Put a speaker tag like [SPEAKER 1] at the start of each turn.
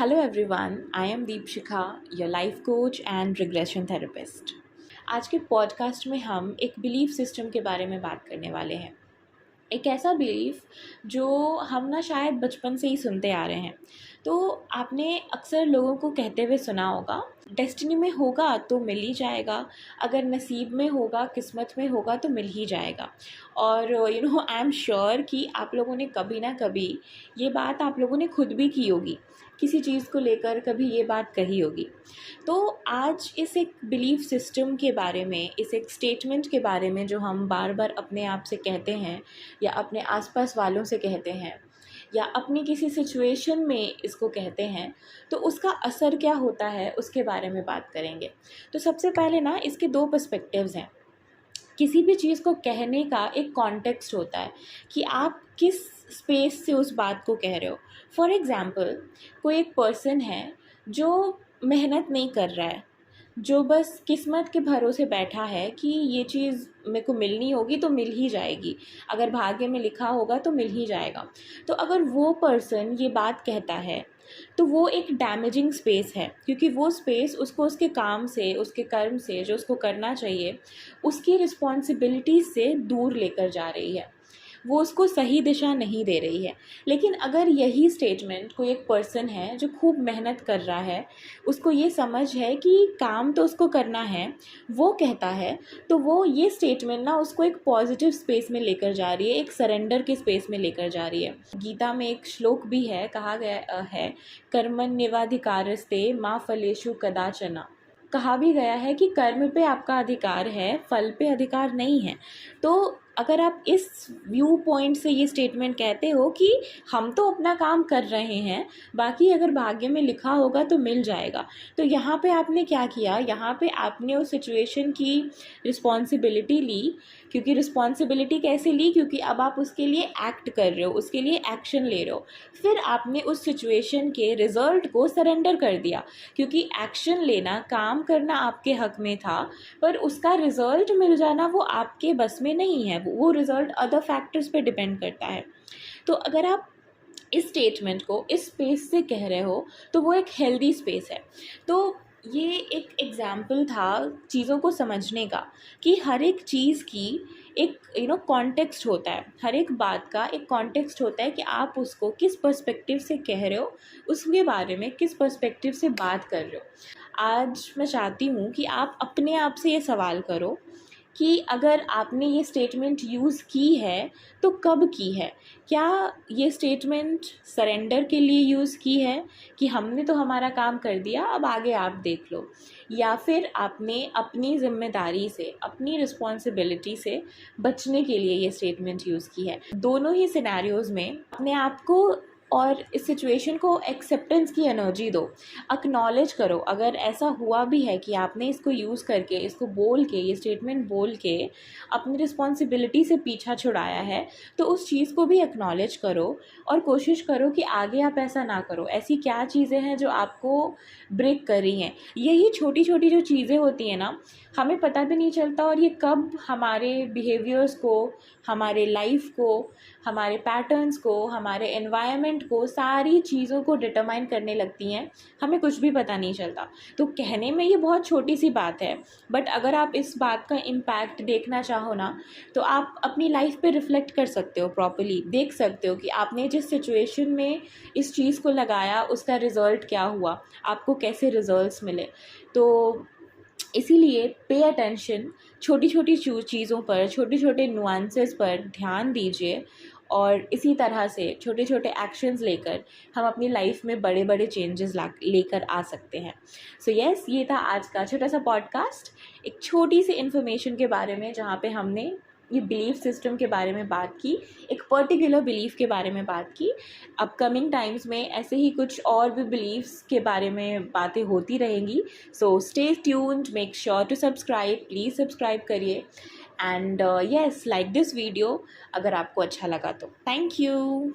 [SPEAKER 1] Hello everyone, I am Deepshikha, your life coach and regression therapist. आज के podcast में हम एक बिलीफ सिस्टम के बारे में बात करने वाले हैं। एक ऐसा बिलीफ जो हम ना शायद बचपन से ही सुनते आ रहे हैं। तो आपने अक्सर लोगों को कहते हुए सुना होगा, डेस्टिनी में होगा तो मिल ही जाएगा, अगर नसीब में होगा, किस्मत में होगा तो मिल ही जाएगा। और आई एम श्योर कि आप लोगों ने कभी ना कभी ये बात आप लोगों ने खुद भी की होगी, किसी चीज़ को लेकर कभी ये बात कही होगी। तो आज इस एक बिलीफ सिस्टम के बारे में, इस एक स्टेटमेंट के बारे में जो हम बार बार अपने आप से कहते हैं या अपने आसपास वालों से कहते हैं या अपनी किसी सिचुएशन में इसको कहते हैं, तो उसका असर क्या होता है उसके बारे में बात करेंगे। तो सबसे पहले ना इसके दो पर्सपेक्टिव्स हैं। किसी भी चीज़ को कहने का एक कॉन्टेक्स्ट होता है कि आप किस स्पेस से उस बात को कह रहे हो। फॉर एग्ज़ाम्पल, कोई एक पर्सन है जो मेहनत नहीं कर रहा है, जो बस किस्मत के भरोसे बैठा है कि ये चीज़ मेरे को मिलनी होगी तो मिल ही जाएगी, अगर भाग्य में लिखा होगा तो मिल ही जाएगा। तो अगर वो पर्सन ये बात कहता है तो वो एक डैमेजिंग स्पेस है, क्योंकि वो स्पेस उसको उसके काम से, उसके कर्म से, जो उसको करना चाहिए उसकी रिस्पॉन्सिबिलिटी से दूर लेकर जा रही है, वो उसको सही दिशा नहीं दे रही है। लेकिन अगर यही स्टेटमेंट कोई एक पर्सन है जो खूब मेहनत कर रहा है, उसको ये समझ है कि काम तो उसको करना है, वो कहता है, तो वो ये स्टेटमेंट ना उसको एक पॉजिटिव स्पेस में लेकर जा रही है, एक सरेंडर के स्पेस में लेकर जा रही है। गीता में एक श्लोक भी है, कहा गया है, कर्मण्येवाधिकारस्ते मा फलेषु कदाचन। कहा भी गया है कि कर्म पे आपका अधिकार है, फल पे अधिकार नहीं है। तो अगर आप इस व्यू पॉइंट से ये स्टेटमेंट कहते हो कि हम तो अपना काम कर रहे हैं, बाकी अगर भाग्य में लिखा होगा तो मिल जाएगा, तो यहाँ पे आपने क्या किया, यहाँ पे आपने उस सिचुएशन की रिस्पॉन्सिबिलिटी ली। क्योंकि रिस्पॉन्सिबिलिटी कैसे ली, क्योंकि अब आप उसके लिए एक्ट कर रहे हो, उसके लिए एक्शन ले रहे हो। फिर आपने उस सिचुएशन के रिजल्ट को सरेंडर कर दिया, क्योंकि एक्शन लेना, काम करना आपके हक में था, पर उसका रिजल्ट मिल जाना वो आपके बस में नहीं है, वो रिजल्ट अदर फैक्टर्स पे डिपेंड करता है। तो अगर आप इस स्टेटमेंट को इस स्पेस से कह रहे हो तो वो एक हेल्दी स्पेस है। तो ये एक एग्जाम्पल था चीज़ों को समझने का कि हर एक चीज़ की एक कॉन्टेक्स्ट होता है, हर एक बात का एक कॉन्टेक्स्ट होता है कि आप उसको किस पर्सपेक्टिव से कह रहे हो, उसके बारे में किस पर्सपेक्टिव से बात कर रहे हो। आज मैं चाहती हूँ कि आप अपने आप से ये सवाल करो कि अगर आपने ये स्टेटमेंट यूज़ की है तो कब की है। क्या ये स्टेटमेंट सरेंडर के लिए यूज़ की है कि हमने तो हमारा काम कर दिया, अब आगे आप देख लो, या फिर आपने अपनी ज़िम्मेदारी से, अपनी रिस्पॉन्सिबिलिटी से बचने के लिए ये स्टेटमेंट यूज़ की है। दोनों ही सिनेरियोज़ में अपने आप को और इस सिचुएशन को एक्सेप्टेंस की एनर्जी दो, एक्नॉलेज करो। अगर ऐसा हुआ भी है कि आपने इसको यूज़ करके, इसको बोल के, ये स्टेटमेंट बोल के अपनी रिस्पॉन्सिबिलिटी से पीछा छुड़ाया है, तो उस चीज़ को भी एक्नॉलेज करो और कोशिश करो कि आगे आप ऐसा ना करो। ऐसी क्या चीज़ें हैं जो आपको ब्रेक कर रही हैं। यही छोटी छोटी जो चीज़ें होती हैं ना, हमें पता भी नहीं चलता, और ये कब हमारे बिहेवियर्स को, हमारे लाइफ को, हमारे पैटर्न्स को, हमारे एनवायरनमेंट को, सारी चीज़ों को डिटरमाइन करने लगती हैं, हमें कुछ भी पता नहीं चलता। तो कहने में ये बहुत छोटी सी बात है, बट अगर आप इस बात का इम्पैक्ट देखना चाहो ना, तो आप अपनी लाइफ पे रिफ्लेक्ट कर सकते हो, प्रॉपर्ली देख सकते हो कि आपने जिस सिचुएशन में इस चीज़ को लगाया उसका रिज़ल्ट क्या हुआ, आपको कैसे रिज़ल्ट्स मिले। तो इसीलिए पे अटेंशन, छोटी छोटी चीज़ों पर, छोटे छोटे नुआंसेस पर ध्यान दीजिए, और इसी तरह से छोटे छोटे एक्शंस लेकर हम अपनी लाइफ में बड़े बड़े चेंजेस लेकर आ सकते हैं। सो यस, ये था आज का छोटा सा पॉडकास्ट, एक छोटी सी इन्फॉर्मेशन के बारे में, जहाँ पे हमने ये बिलीफ सिस्टम के बारे में बात की, एक पर्टिकुलर बिलीफ के बारे में बात की। अपकमिंग टाइम्स में ऐसे ही कुछ और भी बिलीव्स के बारे में बातें होती रहेंगी। So stay tuned, make sure to subscribe, please subscribe करिए, and yes, like this video अगर आपको अच्छा लगा तो। Thank you.